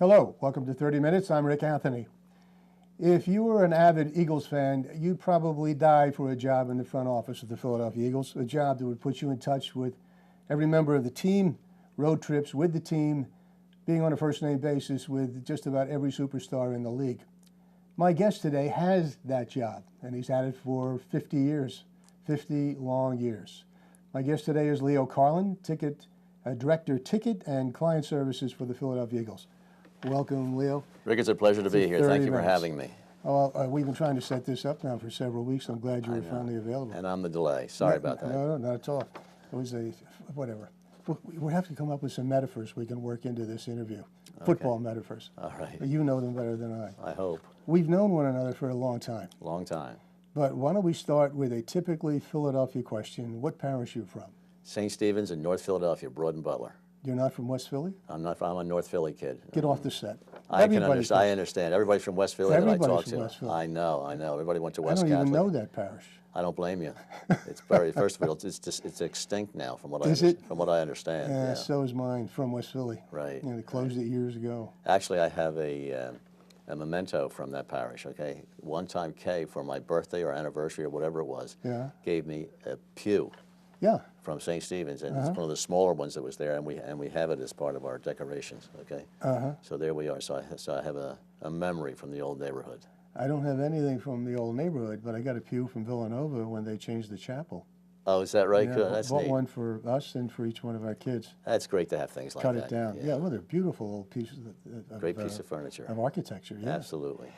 Hello, welcome to 30 Minutes. I'm Rick Anthony. If you were an avid Eagles fan, you'd probably die for a job in the front office of the Philadelphia Eagles, a job that would put you in touch with every member of the team, road trips with the team, being on a first-name basis with just about every superstar in the league. My guest today has that job, and he's had it for 50 years, 50 long years. My guest today is Leo Carlin, Director Ticket and Client Services for the Philadelphia Eagles. Welcome, Leo. Rick, it's a pleasure to be here. Thank you for having me. Well, we've been trying to set this up now for several weeks. I'm glad you were finally available. And I'm the delay. Sorry about that. No, not at all. It was whatever. We have to come up with some metaphors we can work into this interview. Football metaphors. All right. You know them better than I. I hope. We've known one another for a long time. Long time. But why don't we start with a typically Philadelphia question. What parish are you from? St. Stephen's in North Philadelphia, Broad and Butler. You're not from West Philly? I'm a North Philly kid. Get off the set. I understand. Everybody from West Philly that I talk to. West Philly. I know. Everybody went to West Catholic. I don't even know that parish. I don't blame you. It's first of all, it's extinct now from what I understand. Yeah, so is mine, from West Philly. Right. They closed it years ago. Actually, I have a memento from that parish, okay? One time Kay, for my birthday or anniversary or whatever it was, gave me a pew. Yeah. From St. Stephen's, and it's one of the smaller ones that was there, and we have it as part of our decorations. Okay. So there we are. So I have a memory from the old neighborhood. I don't have anything from the old neighborhood, but I got a pew from Villanova when they changed the chapel. Oh, is that right? Yeah, Good. That's bought neat. one for us and for each one of our kids. That's great to have things like that. Cut it down. Yeah, well, they're beautiful old pieces of great piece of furniture. Of architecture. Yeah. Absolutely.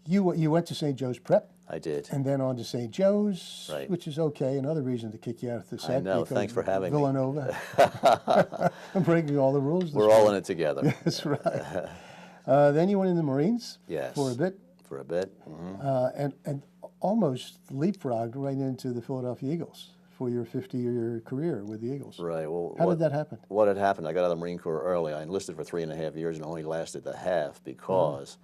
You went to St. Joe's Prep. I did. And then on to St. Joe's, right. Which is okay. Another reason to kick you out of the set. I know. Thanks for having Villanova. I'm breaking all the rules. We're all in it together. That's right. Then you went in the Marines. Yes. For a bit. For a bit. Mm-hmm. And almost leapfrogged right into the Philadelphia Eagles for your 50-year career with the Eagles. Right. Well, how did that happen? What had happened? I got out of the Marine Corps early. I enlisted for 3.5 years and only lasted the half because.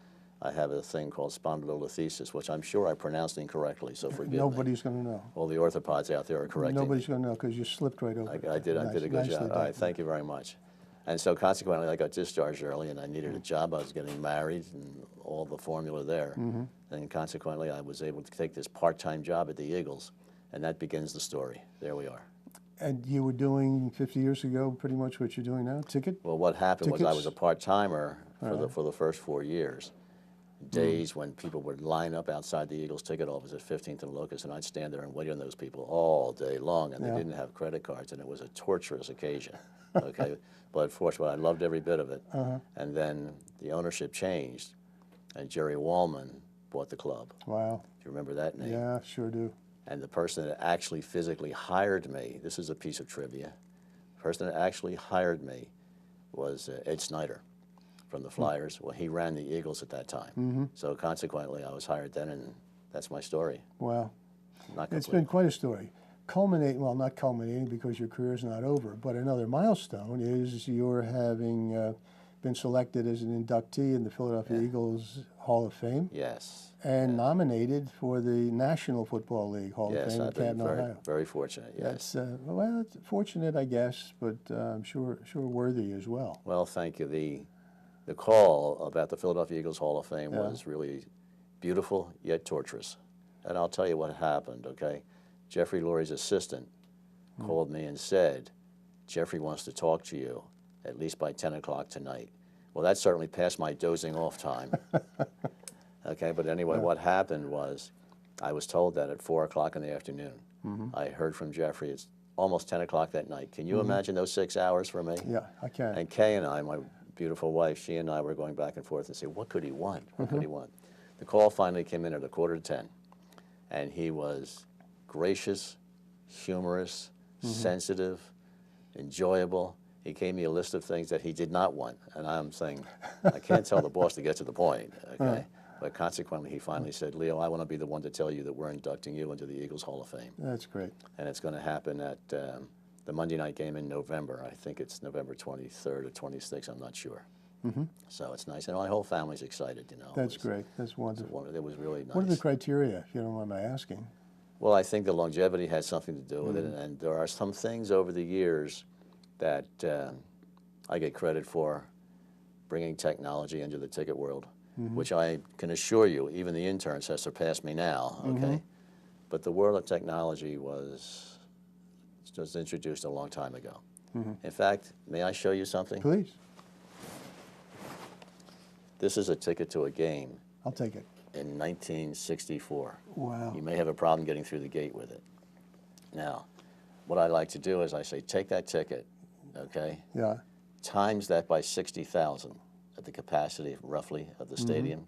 I have a thing called spondylolisthesis, which I'm sure I pronounced incorrectly, so forgive me. Nobody's going to know. All the orthopods out there are correcting. Nobody's going to know because you slipped right over. I did a good job. All right, thank you very much. And so consequently, I got discharged early, and I needed a job. I was getting married, and all the formula there. And consequently, I was able to take this part-time job at the Eagles, and that begins the story. There we are. And you were doing 50 years ago pretty much what you're doing now, ticket? Well, what happened was I was a part-timer for the first 4 years. Days when people would line up outside the Eagles ticket office at 15th and Locust, and I'd stand there and wait on those people all day long, and they didn't have credit cards, and it was a torturous occasion. Okay, but fortunately, I loved every bit of it. And then the ownership changed, and Jerry Wallman bought the club. Wow! Do you remember that name? Yeah, sure do. And the person that actually physically hired me, this is a piece of trivia, the person that actually hired me was Ed Snyder from the Flyers. Well, he ran the Eagles at that time. So consequently, I was hired then, and that's my story. Wow. It's been quite a story. Not culminating because your career's not over, but another milestone is your having been selected as an inductee in the Philadelphia Eagles Hall of Fame. Yes. And nominated for the National Football League Hall of Fame in Canton, Ohio. Yes, very fortunate, yes. Well, it's fortunate, I guess, but I'm sure worthy as well. Well, thank you. The call about the Philadelphia Eagles Hall of Fame was really beautiful yet torturous. And I'll tell you what happened, okay? Jeffrey Lurie's assistant called me and said, Jeffrey wants to talk to you at least by 10 o'clock tonight. Well, that certainly passed my dozing off time. Okay, but anyway, what happened was I was told that at 4 o'clock in the afternoon. I heard from Jeffrey, it's almost 10 o'clock that night. Can you imagine those 6 hours for me? Yeah, I can. And Kay and I, my beautiful wife, she and I were going back and forth and say, what could he want? What could he want? The call finally came in at 9:45, and he was gracious, humorous, sensitive, enjoyable. He gave me a list of things that he did not want, and I'm saying, I can't tell the boss to get to the point, okay? But consequently, he finally said, Leo, I want to be the one to tell you that we're inducting you into the Eagles Hall of Fame. That's great. And it's going to happen at the Monday night game in November. I think it's November 23rd or 26th, I'm not sure. So it's nice, and my whole family's excited, you know. That's great, that's wonderful. It was really nice. What are the criteria, if you don't mind my asking? Well, I think the longevity has something to do with it, and there are some things over the years that I get credit for bringing technology into the ticket world, which I can assure you, even the interns has surpassed me now, okay? But the world of technology was introduced a long time ago. In fact, may I show you something? Please. This is a ticket to a game I'll take it. in 1964. Wow. You may have a problem getting through the gate with it. Now, what I like to do is I say, take that ticket, okay? Yeah. Times that by 60,000 at the capacity, roughly, of the stadium.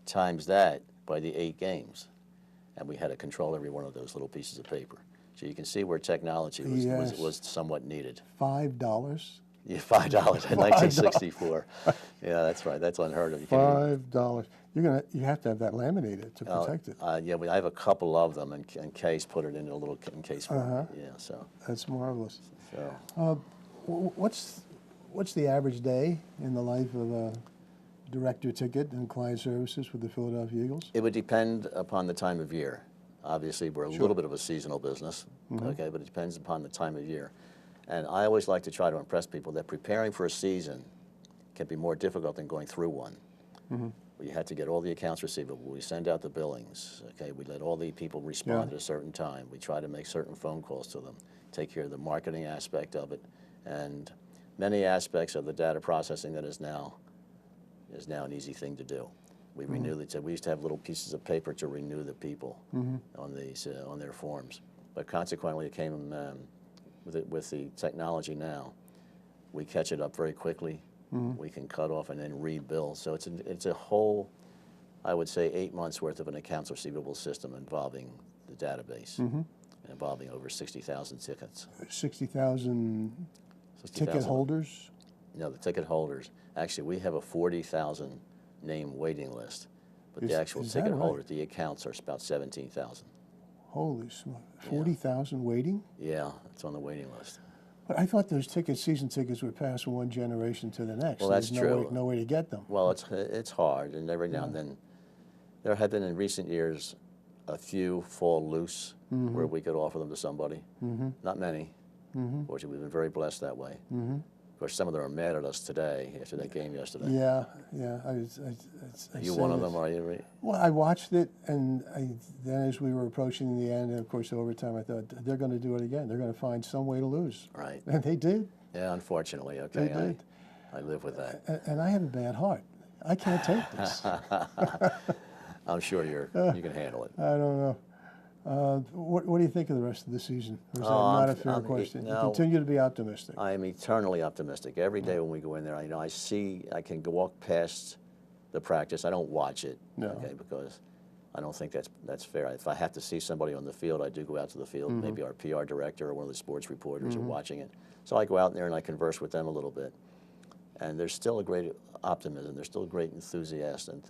Times that by the 8 games. And we had to control every one of those little pieces of paper. So you can see where technology was somewhat needed. $5. Yeah, $5 in 1964. Yeah, that's right. That's unheard of. You can't even- $5. You have to have that laminated to protect it. Yeah, I have a couple of them, and Case put it in a little case for me. Yeah, so. That's marvelous. So. What's the average day in the life of a director ticket and client services with the Philadelphia Eagles? It would depend upon the time of year. Obviously, we're a little bit of a seasonal business, okay, but it depends upon the time of year. And I always like to try to impress people that preparing for a season can be more difficult than going through one. We had to get all the accounts receivable. We send out the billings, okay? We let all the people respond at a certain time. We try to make certain phone calls to them, take care of the marketing aspect of it, and many aspects of the data processing that is now an easy thing to do. We renew we used to have little pieces of paper to renew the people on their forms, but consequently it came with the technology now. We catch it up very quickly. We can cut off and then rebuild. So it's a whole, I would say, 8 months worth of an accounts receivable system involving the database, involving over 60,000 tickets. 60,000 ticket holders? No, the ticket holders. Actually, we have a 40,000 name waiting list, but the actual ticket holders, the accounts, are about 17,000. Holy smoke! 40,000 waiting? Yeah, it's on the waiting list. But I thought those season tickets would pass from one generation to the next. Well, that's true. No way to get them. Well, it's hard, and every now and then, there have been in recent years a few fall loose where we could offer them to somebody. Not many. Fortunately, we've been very blessed that way. Of course, some of them are mad at us today after that game yesterday. Yeah. Are you one of them, are you? Well, I watched it, and then as we were approaching the end, and of course overtime, I thought they're going to do it again. They're going to find some way to lose. Right. And they did. Yeah, unfortunately. Okay. They did. I live with that. And I have a bad heart. I can't take this. I'm sure you can handle it. I don't know. What do you think of the rest of the season? Or is that not a fair question? no. You continue to be optimistic. I am eternally optimistic. Every day when we go in there, I can walk past the practice. I don't watch it, okay, because I don't think that's fair. If I have to see somebody on the field, I do go out to the field. Maybe our PR director or one of the sports reporters are watching it. So I go out there and I converse with them a little bit. And there's still a great optimism. There's still a great enthusiasm.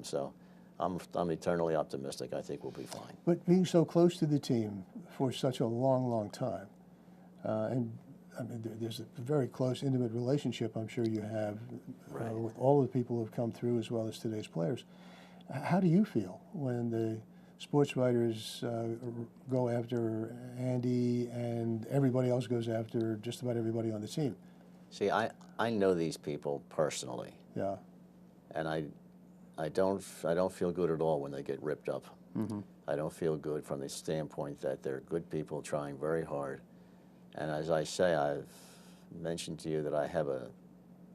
So I'm eternally optimistic. I think we'll be fine. But being so close to the team for such a long, long time, and I mean, there's a very close, intimate relationship I'm sure you have with all the people who have come through as well as today's players. How do you feel when the sports writers go after Andy and everybody else goes after just about everybody on the team? See, I know these people personally. Yeah. And I don't feel good at all when they get ripped up. I don't feel good from the standpoint that they're good people trying very hard. And as I say, I've mentioned to you that I have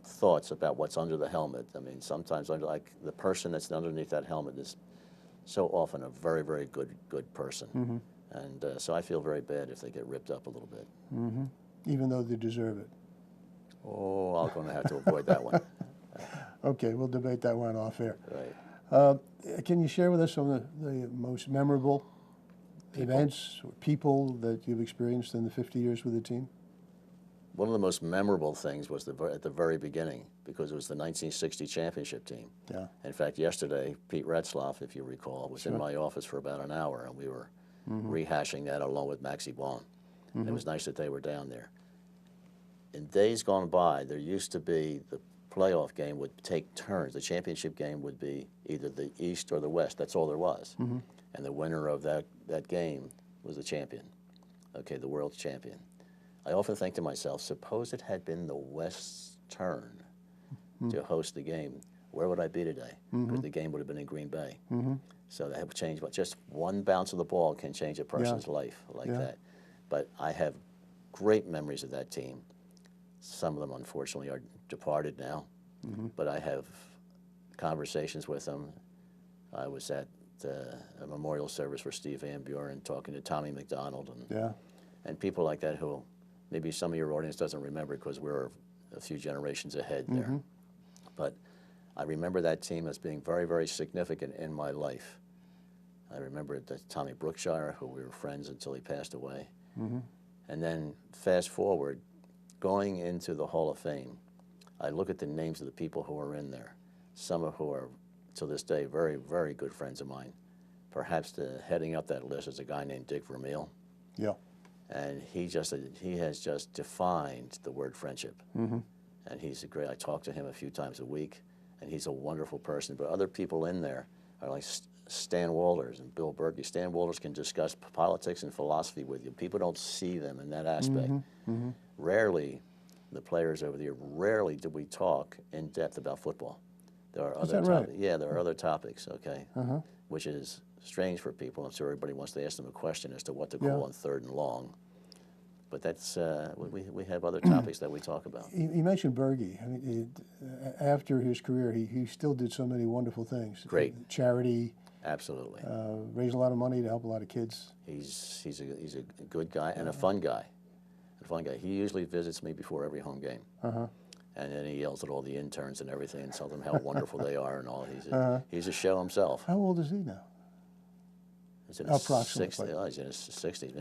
thoughts about what's under the helmet. I mean, sometimes like the person that's underneath that helmet is so often a very, very good person. And so I feel very bad if they get ripped up a little bit. Even though they deserve it. Oh, I'm going to have to avoid that one. Okay, we'll debate that one off air. Right. Can you share with us some of the most memorable events or people that you've experienced in the 50 years with the team? One of the most memorable things was at the very beginning, because it was the 1960 championship team. Yeah. In fact, yesterday, Pete Retzloff, if you recall, was in my office for about an hour, and we were rehashing that along with Maxie Baum. And it was nice that they were down there. In days gone by, there used to be the playoff game would take turns. The championship game would be either the East or the West. That's all there was. And the winner of that game was the champion, okay, the world champion. I often think to myself, suppose it had been the West's turn to host the game, where would I be today? Because the game would have been in Green Bay. So that would change, but just one bounce of the ball can change a person's life like that. But I have great memories of that team. Some of them, unfortunately, are departed now, but I have conversations with them. I was at a memorial service for Steve Van Buren talking to Tommy McDonald and people like that who maybe some of your audience doesn't remember because we're a few generations ahead there. But I remember that team as being very, very significant in my life. I remember that Tommy Brookshire, who we were friends until he passed away. And then fast forward, going into the Hall of Fame, I look at the names of the people who are in there, some of who are, to this day, very, very good friends of mine. Perhaps heading up that list is a guy named Dick Vermeil. Yeah. And he has just defined the word friendship. And he's I talk to him a few times a week, and he's a wonderful person. But other people in there are like Stan Walters and Bill Berkey. Stan Walters can discuss politics and philosophy with you. People don't see them in that aspect. Rarely, the players over there, rarely do we talk in depth about football. There are other topics. Yeah, there are other topics, okay, which is strange for people. I'm sure everybody wants to ask them a question as to what to call on third and long. But that's, we have other topics that we talk about. You mentioned Berge. I mean, after his career, he still did so many wonderful things. Great. Charity. Absolutely. Raised a lot of money to help a lot of kids. He's a good guy and a fun guy. He usually visits me before every home game. And then he yells at all the interns and everything and tells them how wonderful they are and all. He's a show himself. How old is he now? He's in his 60s. Oh, he's in his 60s.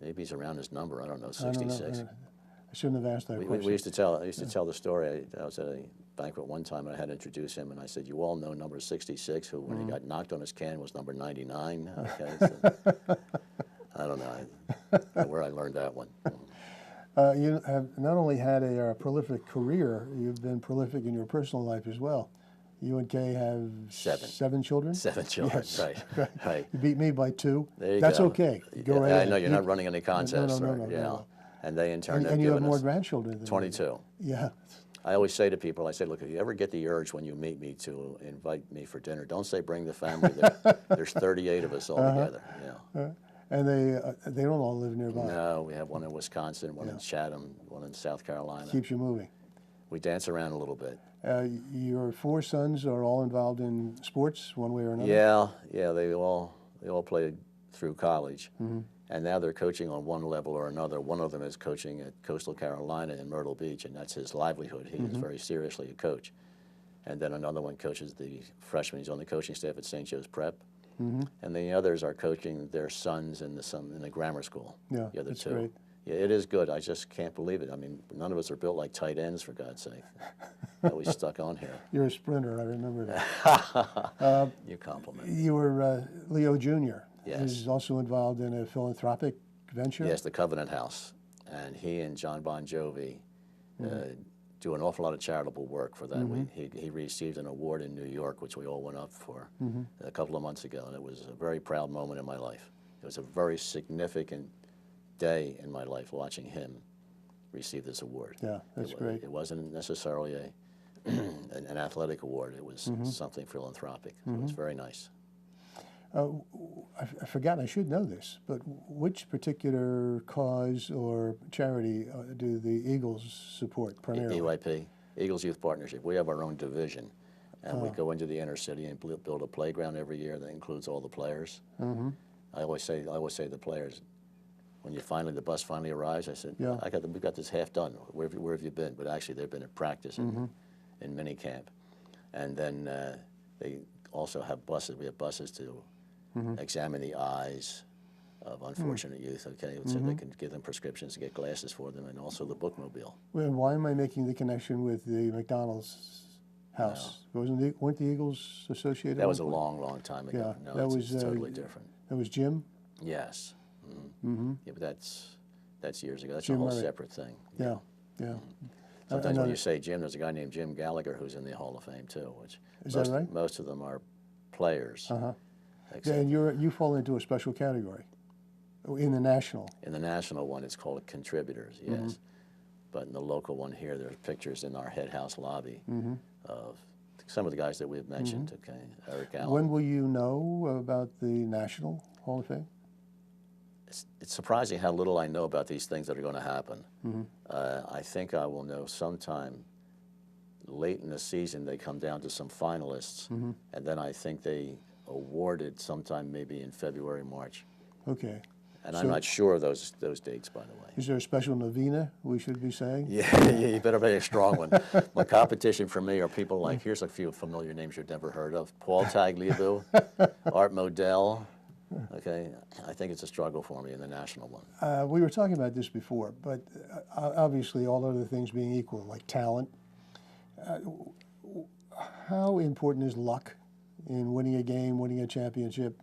Maybe he's around his number. I don't know, 66. I shouldn't have asked that question. I used to tell the story. I was at a banquet one time and I had to introduce him, and I said, "You all know number 66, who when he got knocked on his can was number 99." Okay, so, I don't know where I learned that one. You have not only had a prolific career, you've been prolific in your personal life as well. You and Kay have seven children? 7 children, Yes. right. You beat me by 2. There you That's go. okay. Go right I ahead. know you're not running any contests. No. And they in turn And you have more grandchildren than 22. Yeah. I always say to people, I say, look, if you ever get the urge when you meet me to invite me for dinner, don't say bring the family. There's 38 of us all together. And they don't all live nearby. No, we have one in Wisconsin, one in Chatham, one in South Carolina. Keeps you moving. We dance around a little bit. Your 4 sons are all involved in sports, one way or another? Yeah, they all played through college. And now they're coaching on one level or another. One of them is coaching at Coastal Carolina in Myrtle Beach, and that's his livelihood. He is very seriously a coach. And then another one coaches the freshmen. He's on the coaching staff at St. Joe's Prep. And the others are coaching their sons in the grammar school. Yeah, the other that's 2. great. Yeah, it is good. I just can't believe it. I mean, none of us are built like tight ends, for God's sake. That we stuck on here. You're a sprinter, I remember that. You compliment. You were Leo Jr. Yes. Who's also involved in a philanthropic venture? Yes, the Covenant House. And he and John Bon Jovi do an awful lot of charitable work for that. He received an award in New York, which we all went up for a couple of months ago, and it was a very proud moment in my life. It was a very significant day in my life watching him receive this award. Yeah, that's great. It wasn't necessarily an athletic award. It was something philanthropic. It was very nice. I forgot, I should know this, but which particular cause or charity do the Eagles support primarily? EYP, Eagles Youth Partnership. We have our own division, and we go into the inner city and build a playground every year that includes all the players. I always say to the players, when the bus finally arrives, I said, we got this half done. Where have you been? But actually, they've been at practice in mini camp, and then they also have buses. We have buses to examine the eyes of unfortunate youth, okay? So they can give them prescriptions to get glasses for them, and also the bookmobile. Well, why am I making the connection with the McDonald's house? Weren't the Eagles associated? That was a long, long time ago. Yeah, No, it's totally different. That was Jim? Yes. Yeah, but that's years ago. That's Jim a whole Murray. separate thing. Yeah. Sometimes when you say Jim, there's a guy named Jim Gallagher who's in the Hall of Fame too. Is that right? Most of them are players. Yeah, and you fall into a special category in the national. In the national one, it's called contributors, yes. But in the local one here, there's pictures in our head house lobby of some of the guys that we've mentioned, okay? Eric Allen. When will you know about the National Hall of Fame? It's surprising how little I know about these things that are going to happen. I think I will know sometime late in the season. They come down to some finalists, and then I think they award it sometime maybe in February, March. Okay. And I'm not sure of those dates, by the way. Is there a special novena we should be saying? Yeah, you better be a strong one. My competition for me are people like, here's a few familiar names you've never heard of. Paul Tagliabue, Art Modell. Okay, I think it's a struggle for me in the national one. We were talking about this before, but obviously all other things being equal, like talent, how important is luck in winning a game, winning a championship?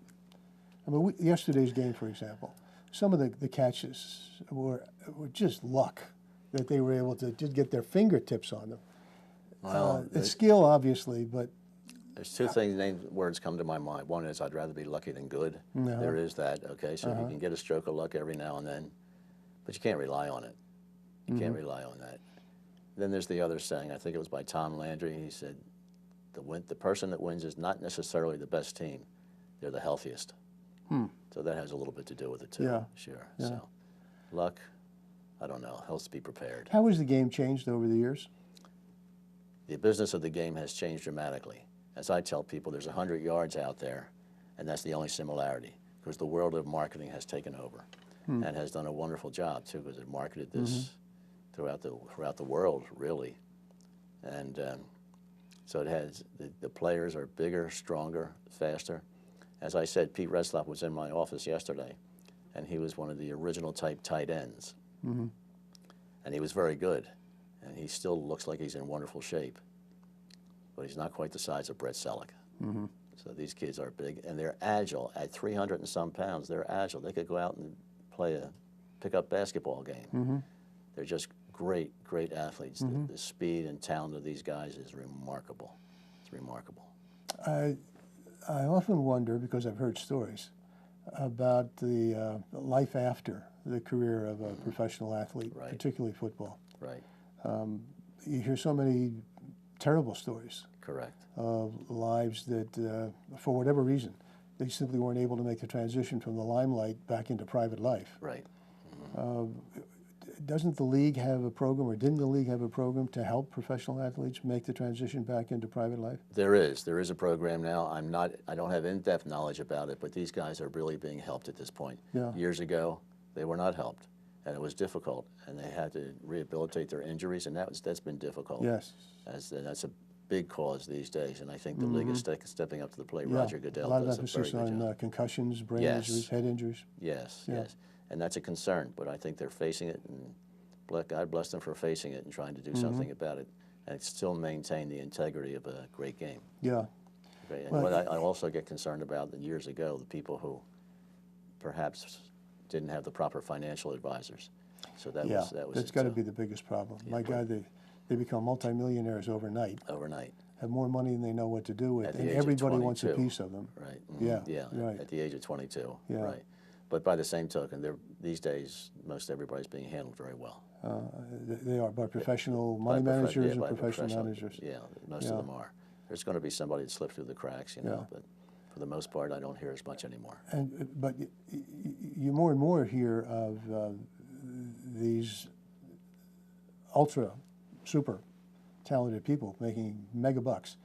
I mean, yesterday's game, for example, some of the catches were just luck that they were able to just get their fingertips on them. Well, it's skill, obviously, but there's two words come to my mind. One is I'd rather be lucky than good. No. There is that, okay? So you can get a stroke of luck every now and then, but you can't rely on it. You can't rely on that. Then there's the other saying, I think it was by Tom Landry. He said, the person that wins is not necessarily the best team. They're the healthiest. So that has a little bit to do with it, too. Yeah. Sure. Yeah. So luck, I don't know. Helps to be prepared. How has the game changed over the years? The business of the game has changed dramatically. As I tell people, there's 100 yards out there, and that's the only similarity, because the world of marketing has taken over and has done a wonderful job, too, because it marketed this throughout the world, really. And so it has, the players are bigger, stronger, faster. As I said, Pete Reslop was in my office yesterday, and he was one of the original type tight ends. And he was very good, and he still looks like he's in wonderful shape. But he's not quite the size of Brett Selleck. So these kids are big, and they're agile. At 300 and some pounds, they're agile. They could go out and play a pickup basketball game. They're just great, great athletes. The speed and talent of these guys is remarkable. It's remarkable. I often wonder, because I've heard stories, about the life after the career of a professional athlete, particularly football. Right. You hear so many terrible stories Correct. of lives that, for whatever reason, they simply weren't able to make the transition from the limelight back into private life. Right. Doesn't the league have a program, or didn't the league have a program to help professional athletes make the transition back into private life? There is a program now. I don't have in-depth knowledge about it, but these guys are really being helped at this point. Yeah. Years ago, they were not helped, and it was difficult, and they had to rehabilitate their injuries, and that's been difficult. Yes. And that's a big cause these days, and I think the league is stepping up to the plate. Yeah. Roger Goodell a lot of does emphasis a very good job. on concussions, brain Yes. injuries, head injuries. Yes, Yeah. yes, and that's a concern, but I think they're facing it, and God bless them for facing it and trying to do something about it, and still maintain the integrity of a great game. Yeah. Okay, and Well, what I also get concerned about years ago, the people who perhaps didn't have the proper financial advisors. So that was that's got to be the biggest problem. My God, they become multimillionaires overnight, overnight. have more money than they know what to do with, At the and age of everybody wants a 22. piece of them. Right. Yeah, Yeah. right. At the age of 22. Yeah. Right. But by the same token, these days, most everybody's being handled very well. They are by professional money By managers and by professional managers. Yeah, most of them are. There's going to be somebody that slipped through the cracks, you know, but for the most part, I don't hear as much anymore. But you more and more hear of these ultra, super talented people making mega bucks,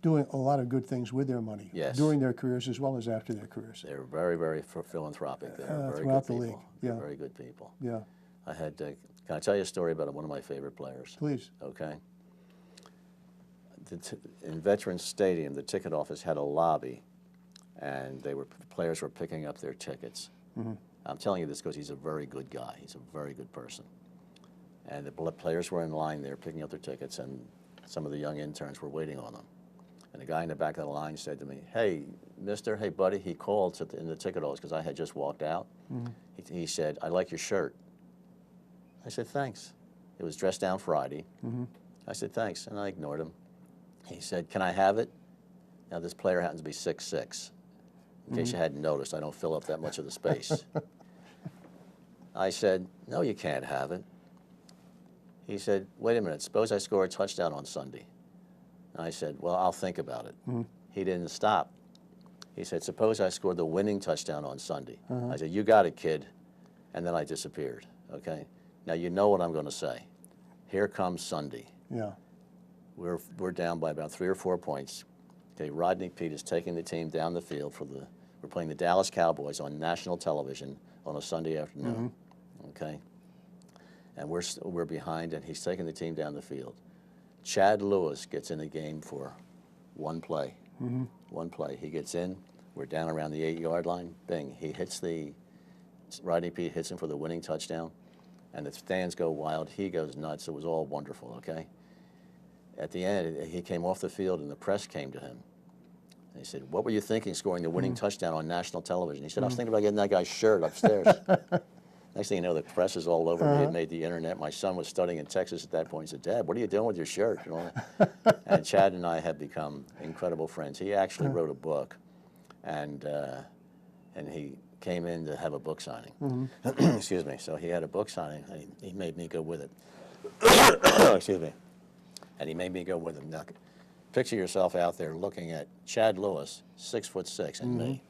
doing a lot of good things with their money during their careers as well as after their careers. They're very, very philanthropic. They're very throughout good the people. league. They're very good people. Yeah. I had, can I tell you a story about one of my favorite players? Please. Okay. In Veterans Stadium, the ticket office had a lobby, and players were picking up their tickets. I'm telling you this because he's a very good guy. He's a very good person. And the players were in line there picking up their tickets, and some of the young interns were waiting on them. And the guy in the back of the line said to me, "Hey, mister, hey, buddy," he called in the ticket office because I had just walked out. He said, "I like your shirt." I said, "Thanks." It was dressed down Friday. I said, "Thanks," and I ignored him. He said, "Can I have it?" Now, this player happens to be 6'6". In case you hadn't noticed, I don't fill up that much of the space. I said, "No, you can't have it." He said, wait a minute, suppose I score a touchdown on Sunday. And I said, well, I'll think about it. He didn't stop. He said, suppose I scored the winning touchdown on Sunday. I said, you got it, kid. And then I disappeared, okay? Now you know what I'm going to say. Here comes Sunday. Yeah. We're down by about 3 or 4 points. Okay, Rodney Pete is taking the team down the field we're playing the Dallas Cowboys on national television on a Sunday afternoon, okay? And we're behind, and he's taking the team down the field. Chad Lewis gets in the game for one play. One play. He gets in. We're down around the 8-yard line. Bing. He hits Rodney Pete hits him for the winning touchdown, and the stands go wild. He goes nuts. It was all wonderful, okay? At the end, he came off the field, and the press came to him. And he said, what were you thinking scoring the winning touchdown on national television? He said, I was thinking about getting that guy's shirt upstairs. Next thing you know, the press is all over me. It made the internet. My son was studying in Texas at that point. He said, Dad, what are you doing with your shirt? You know? And Chad and I have become incredible friends. He actually wrote a book, and he came in to have a book signing. Excuse me. So he had a book signing, and he made me go with it. Excuse me. And he made me go with him. Now, picture yourself out there looking at Chad Lewis, 6'6", and me.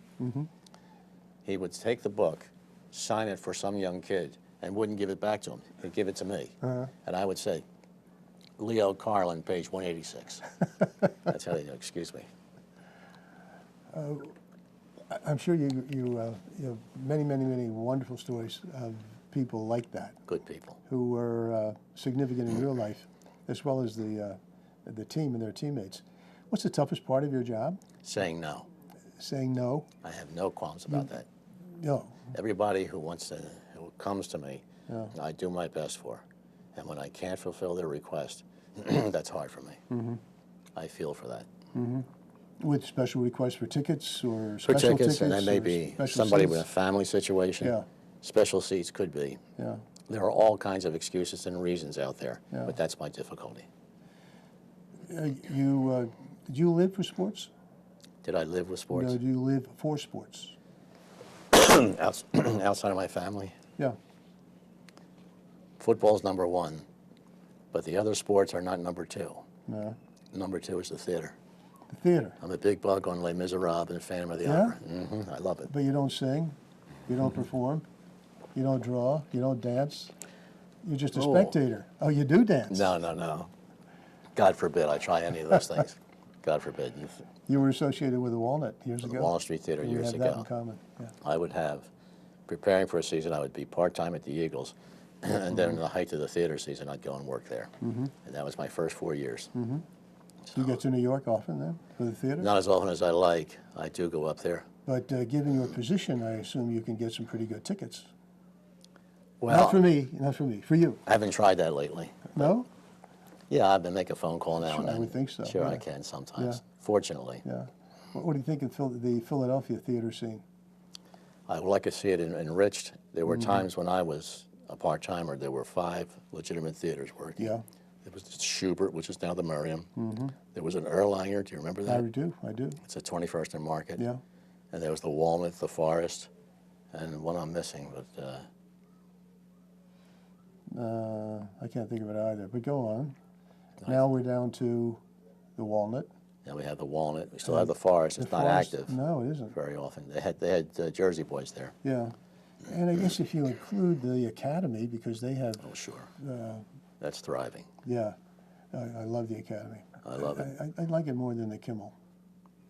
He would take the book, sign it for some young kid, and wouldn't give it back to him. He'd give it to me. And I would say, Leo Carlin, page 186. That's how they know, excuse me. I'm sure you have many, many, many wonderful stories of people like that. Good people. Who were significant in your life, as well as the team and their teammates. What's the toughest part of your job? Saying no. Saying no? I have no qualms about that. No. Everybody who comes to me, I do my best for. And when I can't fulfill their request, that's hard for me. I feel for that. With special requests for tickets or For special tickets, and that may be somebody with a family situation. Yeah. Special seats could be. Yeah. There are all kinds of excuses and reasons out there, but that's my difficulty. Did you live for sports? Did I live with sports? No, do you live for sports? Outside of my family? Yeah. Football's number one, but the other sports are not number two. No. Number two is the theater. The theater. I'm a big bug on Les Miserables and Phantom of the Opera. I love it. But you don't sing, you don't perform, you don't draw, you don't dance. You're just a spectator. Oh, you do dance? No. God forbid I try any of those things. God forbid. You were associated with the Walnut years ago? The Walnut Street Theater years ago. ago. You have that in common. Yeah. I would have, preparing for a season, I would be part-time at the Eagles, and then in the height of the theater season, I'd go and work there. And that was my first 4 years. Do you get to New York often then, for the theater? Not as often as I like. I do go up there. But given your position, I assume you can get some pretty good tickets. Well, not for me, for you. I haven't tried that lately. No? Yeah, I've been making a phone call now and then. I would think so. Sure, yeah. I can sometimes, Yeah. fortunately. Yeah. What do you think of the Philadelphia theater scene? I would like to see it enriched. There were times when I was a part-timer, there were 5 legitimate theaters working. Yeah. There was Schubert, which is now the Merriam. There was an Erlanger, do you remember that? I do. It's at 21st and Market. Yeah. And there was the Walnut, the Forest, and one I'm missing, but I can't think of it either, but go on. Now we're down to the Walnut. now we have the Walnut. We still have the Forest. It's not Forest- active No, it isn't. very often. They had Jersey boys there. Yeah. And I guess if you include the Academy, because they have, Oh, sure. That's thriving. yeah, I love the Academy. I love it. I like it more than the Kimmel.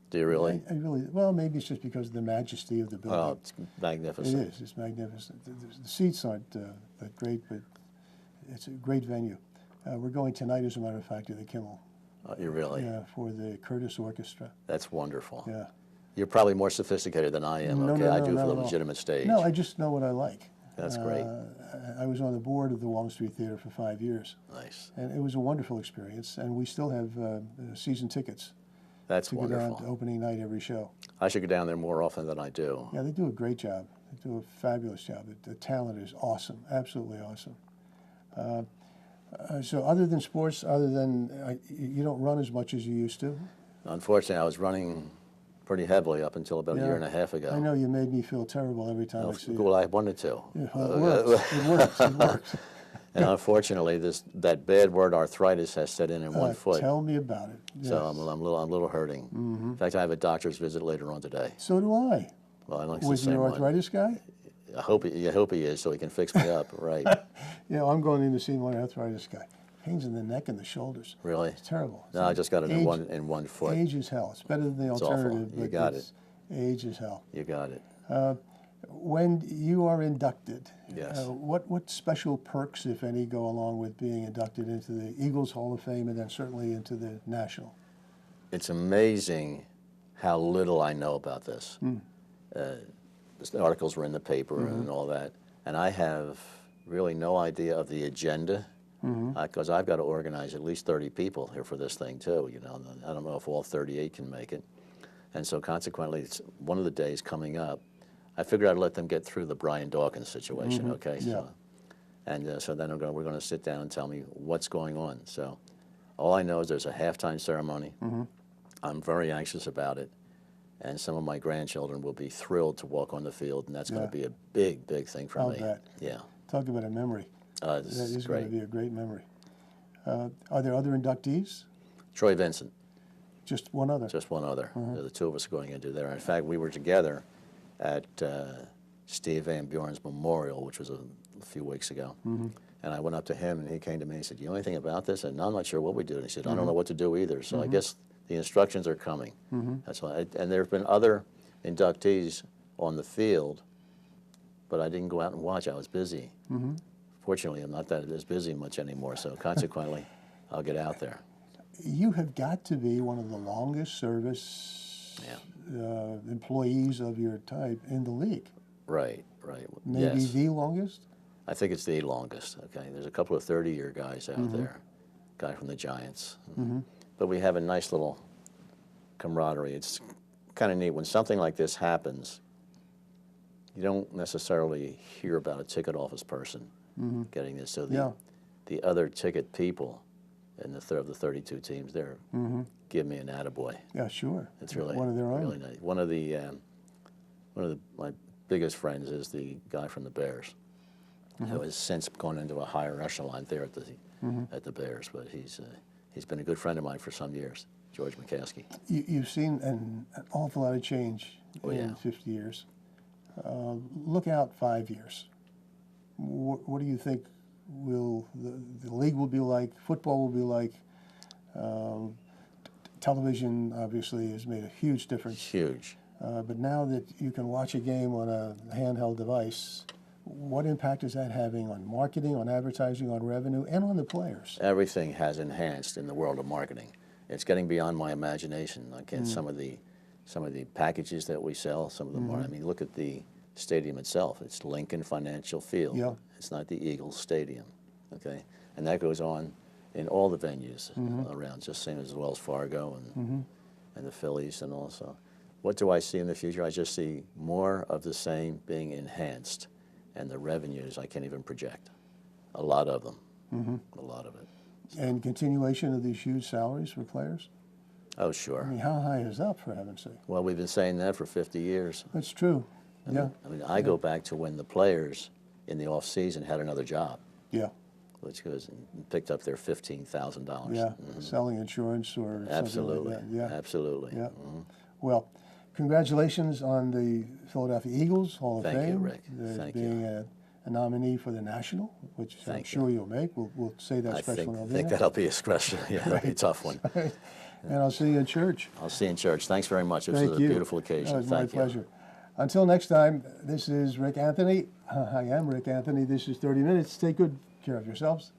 Do you really? I really, well, maybe it's just because of the majesty of the building. Oh, it's It magnificent. is. It's magnificent. The seats aren't that great, but it's a great venue. We're going tonight, as a matter of fact, to the Kimmel. You really? Yeah, for the Curtis Orchestra. That's wonderful. Yeah. You're probably more sophisticated than I am. No, Okay, no, I no, do not for at the all. legitimate stage. No, I just know what I like. That's great. I was on the board of the Walnut Street Theater for 5 years, Nice. and it was a wonderful experience. And we still have season tickets That's to go down wonderful. to opening night every show. I should go down there more often than I do. Yeah, they do a great job. They do a fabulous job. The talent is awesome, absolutely awesome. So other than sports, you don't run as much as you used to? Unfortunately, I was running pretty heavily up until about a Yeah. year and a half ago. I know you made me feel terrible every time I see you. Well, I wanted to. Yeah, well, it works. It works. And unfortunately, that bad word arthritis has set in one foot. Tell me about it. Yes. So I'm a little hurting. In fact, I have a doctor's visit later on today. So do I. Well, I like the Was same your one. arthritis guy? I hope he is, so he can fix me up. Right? Yeah, I'm going in to see my arthritis guy. Pains in the neck and the shoulders. Really? It's terrible. No, I just got it in one foot. Age is hell. It's better than the It's alternative. awful. You but got it. Age is hell. You got it. When you are inducted, Yes. what special perks, if any, go along with being inducted into the Eagles Hall of Fame and then certainly into the National? It's amazing how little I know about this. The articles were in the paper and all that, and I have really no idea of the agenda, because I've got to organize at least 30 people here for this thing too. You know, I don't know if all 38 can make it, and so consequently, it's one of the days coming up. I figured I'd let them get through the Brian Dawkins situation, okay? Yeah. So, and so then we're going to sit down and tell me what's going on. So all I know is there's a halftime ceremony. I'm very anxious about it, and some of my grandchildren will be thrilled to walk on the field, and that's going to be a big, big thing for me. Bet. Yeah. Talk about a memory. That This is is going great. to be a great memory. Are there other inductees? Troy Vincent, Just one other? just one other. The two of us are going into there. In fact, we were together at Steve Van Buren's memorial, which was a few weeks ago. And I went up to him, and he came to me and he said, "You know anything about this?" And no, I'm not sure what we do. And he said, "I don't know what to do either." So I guess the instructions are coming. That's why. And there have been other inductees on the field, but I didn't go out and watch. I was busy. Fortunately, I'm not that as busy much anymore, so consequently, I'll get out there. You have got to be one of the longest service employees of your type in the league. Right, right. Maybe Yes. the longest? I think it's the longest, okay? There's a couple of 30-year guys out there, guy from the Giants. But we have a nice little camaraderie. It's kind of neat. When something like this happens, you don't necessarily hear about a ticket office person getting this. So the other ticket people in of the 32 teams there give me an attaboy. Yeah, sure. It's really one of their own. really nice. One of my biggest friends is the guy from the Bears, who has since gone into a higher echelon there at the Bears. But he's been a good friend of mine for some years, George McCaskey. You've seen an awful lot of change in 50 years. Look out 5 years. What do you think will the league will be like? Football will be like? Television obviously has made a huge difference. Huge. But now that you can watch a game on a handheld device, what impact is that having on marketing, on advertising, on revenue, and on the players? Everything has enhanced in the world of marketing. It's getting beyond my imagination. Like in some of the packages that we sell, some of them are. I mean, look at the stadium itself. It's Lincoln Financial Field. Yeah. It's not the Eagles Stadium, okay? And that goes on in all the venues around, just same as Wells Fargo and the Phillies and also. What do I see in the future? I just see more of the same being enhanced, and the revenues I can't even project. A lot of them, a lot of it. And continuation of these huge salaries for players? Oh, I sure. mean, how high is up, for heaven's sake? Well, we've been saying that for 50 years. That's true. Yeah. I go back to when the players in the off season had another job, Yeah. which goes and picked up their $15,000. Yeah. Selling insurance or Absolutely. something like that. Yeah. Absolutely. Yeah. Well, congratulations on the Philadelphia Eagles Hall of Thank you, Fame. Rick. Thank being you. a nominee for the National, which I'm Thank sure you'll make. We'll say that I special think that'll be a special, that'll be a tough one. And I'll see you in church. I'll see you in church. Thanks very much. This Thank was a you. beautiful occasion. It was my Thank you. pleasure. Until next time, this is Rick Anthony. I am Rick Anthony. This is 30 Minutes. Take good care of yourselves.